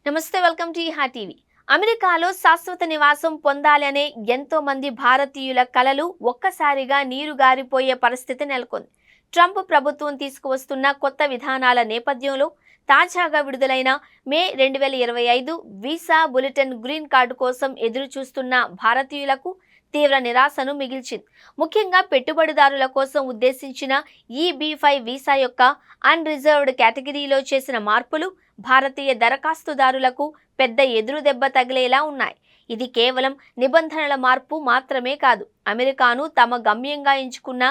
నమస్తే, welcome to ఈహా TV. అమెరికాలో శాశ్వత నివాసం పొందాలి అనే ఎంతో మంది భారతీయుల కలలు ఒక్కసారిగా నీరుగారిపోయే పరిస్థితి నెలకొంది. ట్రంప్ ప్రభుత్వం తీసుకువస్తున్న కొత్త విధానాల నేపథ్యంలో తాజాగా విడుదలైన మే 2025 వీసా బులెటిన్ గ్రీన్ కార్డు కోసం ఎదురు చూస్తున్న భారతీయులకు తీవ్ర నిరాశను మిగిల్చింది. ముఖ్యంగా పెట్టుబడిదారుల కోసం ఉద్దేశించిన EB-5 వీసా యొక్క అన్రిజర్వ్డ్ కేటగిరీలో చేసిన మార్పులు భారతీయ దరఖాస్తుదారులకు పెద్ద ఎదురు దెబ్బ తగిలేలా ఉన్నాయి. ఇది కేవలం నిబంధనల మార్పు మాత్రమే కాదు, అమెరికాను తమ గమ్యంగా ఎంచుకున్న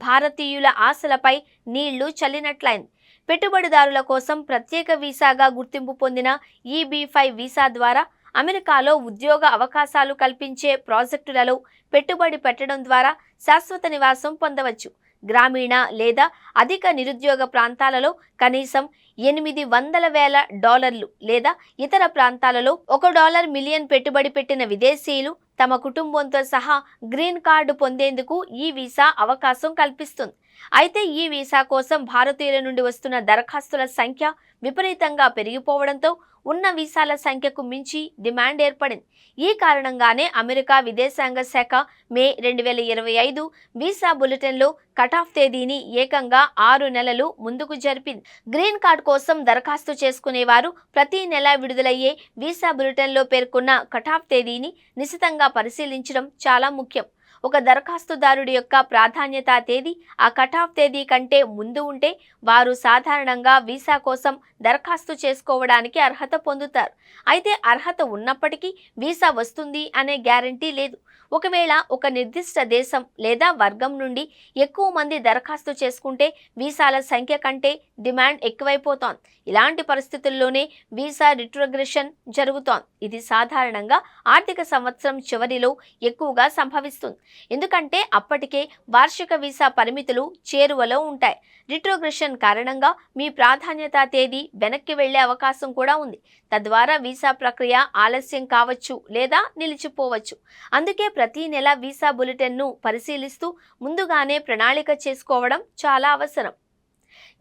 భారతీయుల ఆశలపై నీళ్లు చల్లినట్లయింది. పెట్టుబడిదారుల కోసం ప్రత్యేక వీసాగా గుర్తింపు పొందిన EB-5 వీసా ద్వారా అమెరికాలో ఉద్యోగ అవకాశాలు కల్పించే ప్రాజెక్టులలో పెట్టుబడి పెట్టడం ద్వారా శాశ్వత నివాసం పొందవచ్చు. గ్రామీణ లేదా అధిక నిరుద్యోగ ప్రాంతాలలో కనీసం $800,000 లేదా ఇతర ప్రాంతాలలో $1 మిలియన్ పెట్టుబడి పెట్టిన విదేశీయులు తమ కుటుంబంతో సహా గ్రీన్ కార్డు పొందేందుకు ఈ వీసా అవకాశం కల్పిస్తుంది. అయితే ఈ వీసా కోసం భారతీయుల నుండి వస్తున్న దరఖాస్తుల సంఖ్య విపరీతంగా పెరిగిపోవడంతో ఉన్న వీసాల సంఖ్యకు మించి డిమాండ్ ఏర్పడింది. ఈ కారణంగానే అమెరికా విదేశాంగ శాఖ మే 2025 వీసా బులెటిన్లో కటాఫ్ తేదీని ఏకంగా 6 నెలలు ముందుకు జరిపింది. గ్రీన్ కార్డ్ కోసం దరఖాస్తు చేసుకునేవారు ప్రతి నెల విడుదలయ్యే వీసా బులెటిన్లో పేర్కొన్న కటాఫ్ తేదీని నిశితంగా పరిశీలించడం చాలా ముఖ్యం. ఒక దరఖాస్తుదారుడి యొక్క ప్రాధాన్యత తేదీ ఆ కటాఫ్ తేదీ కంటే ముందు ఉంటే వారు సాధారణంగా వీసా కోసం దరఖాస్తు చేసుకోవడానికి అర్హత పొందుతారు. అయితే అర్హత ఉన్నప్పటికీ వీసా వస్తుంది అనే గ్యారంటీ లేదు. ఒకవేళ ఒక నిర్దిష్ట దేశం లేదా వర్గం నుండి ఎక్కువ మంది దరఖాస్తు చేసుకుంటే వీసాల సంఖ్య కంటే డిమాండ్ ఎక్కువైపోతోంది. ఇలాంటి పరిస్థితుల్లోనే వీసా రిట్రోగ్రెషన్ జరుగుతోంది. ఇది సాధారణంగా ఆర్థిక సంవత్సరం చివరిలో ఎక్కువగా సంభవిస్తుంది, ఎందుకంటే అప్పటికే వార్షిక వీసా పరిమితులు చేరువలో ఉంటాయి. రిట్రోగ్రెషన్ కారణంగా మీ ప్రాధాన్యత తేదీ వెనక్కి వెళ్లే అవకాశం కూడా ఉంది. తద్వారా వీసా ప్రక్రియ ఆలస్యం కావచ్చు లేదా నిలిచిపోవచ్చు. అందుకే ప్రతి నెల వీసా బులెటిన్ను పరిశీలిస్తూ ముందుగానే ప్రణాళిక చేసుకోవడం చాలా అవసరం.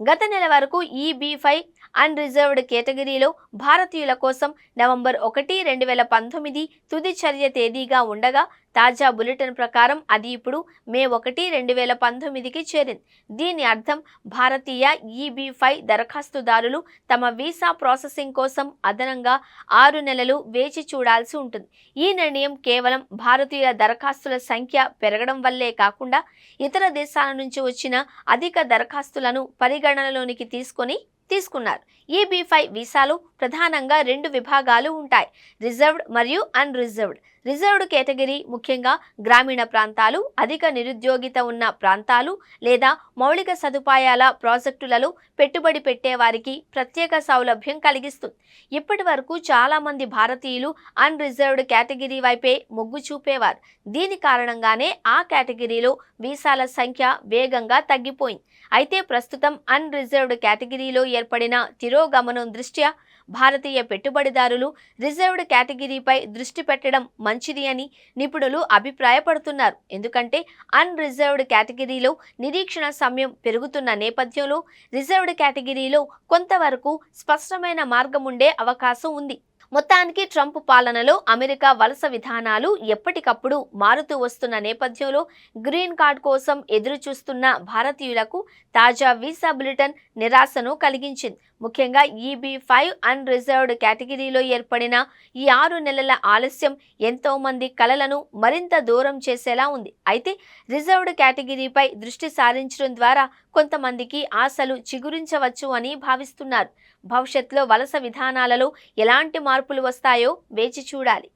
గత నెల వరకు EB-5 అన్రిజర్వ్డ్ కేటగిరీలో భారతీయుల కోసం నవంబర్ 1, 2019 తుది చర్య తేదీగా ఉండగా తాజా బులెటిన్ ప్రకారం అది ఇప్పుడు మే 1, 2019కి చేరింది. దీని అర్థం భారతీయ EB-5 దరఖాస్తుదారులు తమ వీసా ప్రాసెసింగ్ కోసం అదనంగా 6 నెలలు వేచి చూడాల్సి ఉంటుంది. ఈ నిర్ణయం కేవలం భారతీయుల దరఖాస్తుల సంఖ్య పెరగడం వల్లే కాకుండా ఇతర దేశాల నుంచి వచ్చిన అధిక దరఖాస్తులను పరిగణనలోనికి తీసుకున్నారు. EB-5 వీసాలు ప్రధానంగా 2 విభాగాలు ఉంటాయి: రిజర్వ్డ్ మరియు అన్రిజర్వ్డ్. రిజర్వ్డ్ కేటగిరీ ముఖ్యంగా గ్రామీణ ప్రాంతాలు, అధిక నిరుద్యోగిత ఉన్న ప్రాంతాలు లేదా మౌలిక సదుపాయాల ప్రాజెక్టులలో పెట్టుబడి పెట్టేవారికి ప్రత్యేక సౌలభ్యం కలిగిస్తుంది. ఇప్పటి వరకు చాలా మంది భారతీయులు అన్రిజర్వ్డ్ కేటగిరీ వైపే మొగ్గు చూపేవారు. దీని కారణంగానే ఆ కేటగిరీలో వీసాల సంఖ్య వేగంగా తగ్గిపోయింది. అయితే ప్రస్తుతం అన్రిజర్వ్డ్ కేటగిరీలో ఏర్పడిన తిరోగమనం దృష్ట్యా భారతీయ పెట్టుబడిదారులు రిజర్వ్డ్ కేటగిరీపై దృష్టి పెట్టడం మంచిది అని నిపుణులు అభిప్రాయపడుతున్నారు. ఎందుకంటే అన్రిజర్వ్డ్ కేటగిరీలో నిరీక్షణ సమయం పెరుగుతున్న నేపథ్యంలో రిజర్వ్డ్ కేటగిరీలో కొంతవరకు స్పష్టమైన మార్గం ఉండే అవకాశం ఉంది. మొత్తానికి ట్రంప్ పాలనలో అమెరికా వలస విధానాలు ఎప్పటికప్పుడు మారుతూ వస్తున్న నేపథ్యంలో గ్రీన్ కార్డ్ కోసం ఎదురు చూస్తున్న భారతీయులకు తాజా వీసా బులెటిన్ నిరాశను కలిగించింది. ముఖ్యంగా EB-5 అన్రిజర్వ్డ్ కేటగిరీలో ఏర్పడిన ఈ 6 నెలల ఆలస్యం ఎంతో మంది కలలను మరింత దూరం చేసేలా ఉంది. అయితే రిజర్వ్డ్ కేటగిరీపై దృష్టి సారించడం ద్వారా కొంతమందికి ఆశలు చిగురించవచ్చు అని భావిస్తున్నారు. భవిష్యత్తులో వలస విధానాలలో ఎలాంటి మార్పులు వస్తాయో వేచి చూడాలి.